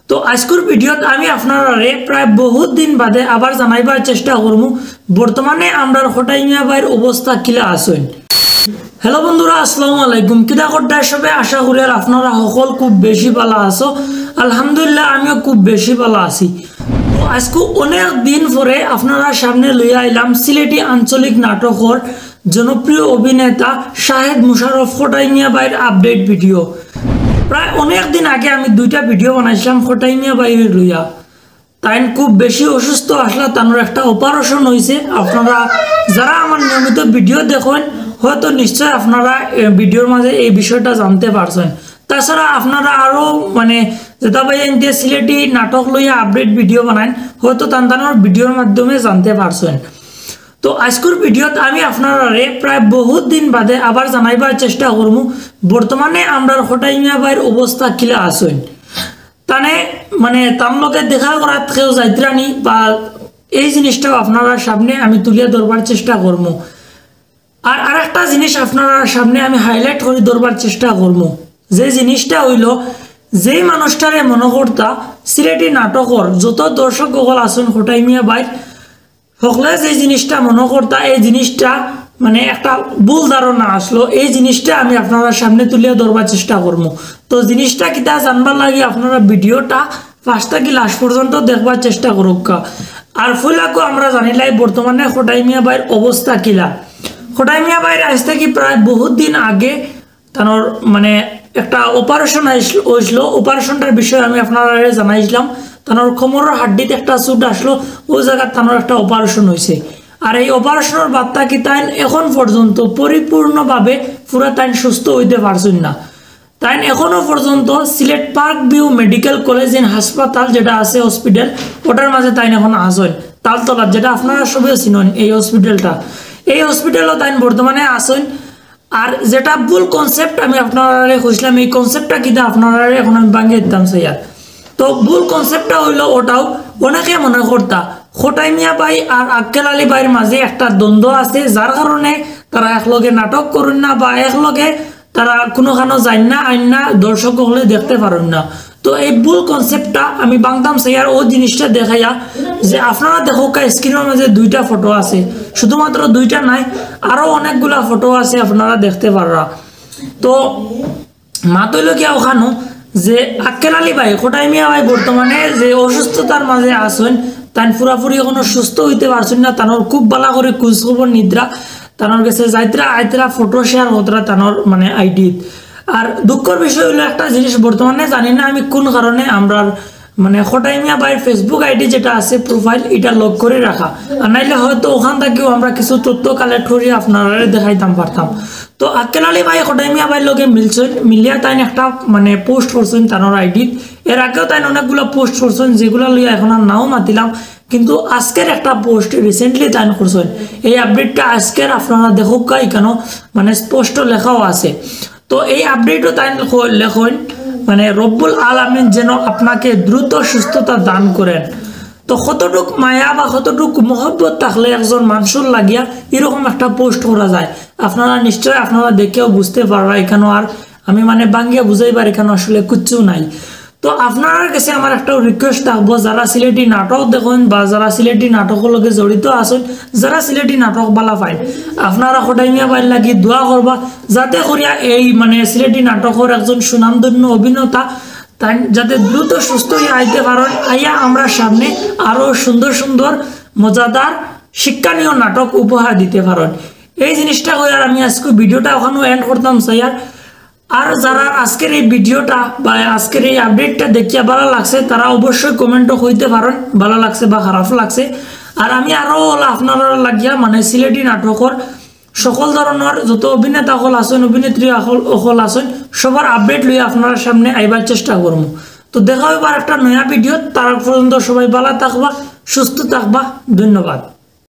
তো আজকের ভিডিওত আমি আপনারে প্রায় বহুত দিন বাদে আবার জানাইবার চেষ্টা করবো বর্তমানে আমরা হটাইমিয়া ভাইয়ের অবস্থা কিলা আসেন। হ্যালো বন্ধুরা, আসসালামু আলাইকুম। কিদা করতে সবে আশা করি আর আপনারা সকল খুব বেশি ভালো আছো। আলহামদুলিল্লাহ আমিও খুব বেশি ভালো আছি। তো আজকে অনেক দিন পরে আপনারা সামনে লইয়া আইলাম সিলেটি আঞ্চলিক নাটকের জনপ্রিয় অভিনেতা শাহেদ মুশারফ হটাইমিয়া ভাইয়ের আপডেট ভিডিও। প্রায় অনেক দিন আগে আমি দুইটা ভিডিও বানাইছিলাম হটাইমিয়া ভাইয়ের লইয়া। তাই খুব বেশি অসুস্থ আসলে তার একটা অপারেশন হয়েছে। আপনারা যারা আমার নিয়মিত ভিডিও দেখেন হয়তো নিশ্চয় আপনারা ভিডিওর মাঝে এই বিষয়টা জানতে পারছেন। তাছাড়া আপনারা আরও যেটা ভাইয়া সিলেটি নাটক লইয়া আপডেট ভিডিও বানান হয়তো তার ভিডিওর মাধ্যমে জানতে পারছেন। তো আজকের ভিডিওত আমি আপনারা প্রায় বহুত দিন বাদে আবার জানাইবার চেষ্টা করবো বর্তমানে আমরা হটাইমিয়া ভাইয়ের অবস্থা কিলা আসেন। তার লোকে দেখা করার কেউ যাইতরানি বা এই জিনিসটাও আপনারা সামনে আমি তুলিয়া ধরবার চেষ্টা করবো। আর আরেকটা জিনিস আপনারা সামনে আমি হাইলাইট করে ধরবার চেষ্টা করবো, যে জিনিসটা হইল যেই মানুষটারে মনে করতা সিলেটি নাটকর যত দর্শক সকল আসেন হটাইমিয়া ভাই সকলে যে জিনিসটা মনে করতা এই জিনিসটা একটা ভুল ধারণা আসলো। এই জিনিসটা আমি আপনারা সামনে তুলিয়া ধরবার চেষ্টা করবো। তো জিনিসটা কিতা জানবার লাগে আপনারা ভিডিওটা ফার্স্ট থেকে লাস্ট পর্যন্ত দেখবার চেষ্টা করুক। আর ফুলাকো আমরা জানিলাই বর্তমানে হটাইমিয়া ভাইয়ের অবস্থা কিলা। হটাইমিয়া ভাইয়ের আজ থেকে প্রায় বহুত দিন আগে তার একটা অপারেশন হয়েছিল। অপারেশনটার বিষয়ে আমি আপনারা জানাইছিলাম। তার কোমরের হাড্ডিতে একটা চুট আসলো, ওই জায়গায় তার একটা অপারেশন হয়েছে। আর এই অপারেশনের বার্তা কি তাই এখন পর্যন্ত পরিপূর্ণভাবে পুরা তাই সুস্থ হইতে পারছেন না। তাই এখনো পর্যন্ত Sylhet park view medical college and হাসপাতাল যেটা আছে হসপিটাল, ওটার মাঝে তাই এখন আসেন তালতলা, যেটা আপনারা সবাই চিনেন এই হসপিটালটা। এই হসপিটালও তাই বর্তমানে আসেন। আর যেটা ভুল কনসেপ্ট আমি আপনারা কইছিলাম, এই কনসেপ্টটা কিন্তু আপনারা এখন আমি ভাঙিয়ে দিতাম স্যার। তো ভুল কনসেপ্টটা হইলো ওটাও অনেকে মনে করতা হটাইমিয়া ভাই আর আক্কেল আলী ভাইয়ের মাঝে একটা দ্বন্দ্ব আছে, যার কারণে তারা একলগে নাটক করুন না বা একলগে তারা কোনোখানো যাই না আইন না দর্শক হলে দেখতে পারেন না। তো এই ভুল কনসেপ্টটা আমি বাংতাম স্যার ও জিনিসটা দেখাইয়া যে আপনারা দেখো স্ক্রিনের মাঝে দুইটা ফটো আছে, শুধুমাত্র দুইটা নাই আরো অনেকগুলা ফটো আছে আপনারা দেখতে পাররা। তো মাতইল কি ওখানো যে আক্কেল আলী ভাই হটাইমিয়া ভাই বর্তমানে যে অসুস্থতার মাঝে আসেন তাই পুরাপুরি এখনো সুস্থ হইতে পারছেন না। তানোর খুব ভালো করে খোঁজ খবর নিদ্রা তানোর কাছে যাইতরা আইতরা ফটো শেয়ার হতরা তানোর আইডি। আর দুঃখের বিষয় হলো একটা জিনিস বর্তমানে জানি না আমি কোন কারণে আমরা হটাইমিয়া ভাইয়ের ফেসবুক আইডি যেটা আছে প্রোফাইল এটা লক করে রাখা, আর নাইলে হয়তো ওখান থেকেও আমরা কিছু তথ্য কালেক্ট করে আপনারা দেখাইতাম পারতাম। তো আক্কেল আলী ভাই হটাইমিয়া ভাইয়ের লগে মিলছেন, মিলিয়া তাই একটা পোস্ট করছেন তার আইডিত। এর আগেও তাই অনেকগুলো পোস্ট করছেন যেগুলো লইয়া এখন আর নাও মাতিলাম, কিন্তু আজকের একটা পোস্ট রিসেন্টলি তাই করছেন। এই আপডেটটা আজকের আপনারা দেখুক কেন স্পষ্ট লেখাও আছে। তো এই আপডেটও তাই লেখেন রব্বুল আলামিন যেন আপনাকে দ্রুত সুস্থতা দান করেন। তো কতটুক মায়া বা কতটুক মহব্বত থাকলে একজন মানুষের লাগিয়া এরকম একটা পোস্ট করা যায় আপনারা নিশ্চয় আপনারা দেখেও বুঝতে পারবা। এখানে আর আমি বাঙ্গিয়া বুঝাইবার এখানে আসলে কিচ্ছু নাই। তো আপনার কাছে আমার একটা রিকোয়েস্ট থাকবো, যারা সিলেটি নাটক দেখেন বা যারা সিলেটি নাটকের লগে জড়িত আছেন, যারা সিলেটি নাটক বালা পাইন আপনারা হটাইমিয়া ভাইয়ের লাগি দোয়া করবা যাতে করিয়া এই সিলেটি নাটকের একজন সুনামধন্য অভিনেতা তাই যাতে দ্রুত সুস্থ হয়ে আইতে পারেন, আইয়া আমরা সামনে আরো সুন্দর সুন্দর মজাদার শিক্ষণীয় নাটক উপহার দিতে পারেন। এই জিনিসটা হয়ে আর আমি আজকে ভিডিওটা ওখানে এন্ড করতাম স্যার। আর যারা আজকের এই ভিডিওটা বা আজকের এই আপডেটটা দেখিয়া ভালো লাগছে তারা অবশ্যই কমেন্টও হইতে পারেন ভালো লাগছে বা খারাপ লাগছে। আর আমি আরো আপনারা লাগিয়া সিলেটি নাটকের সকল ধরনের যত অভিনেতা সকল আছেন অভিনেত্রী সকল আছেন সবার আপডেট লইয়া আপনার সামনে আইবার চেষ্টা করবো। তো দেখা হইবার একটা নয়া ভিডিও, তার পর্যন্ত সবাই ভালো থাকবা সুস্থ থাকবা। ধন্যবাদ।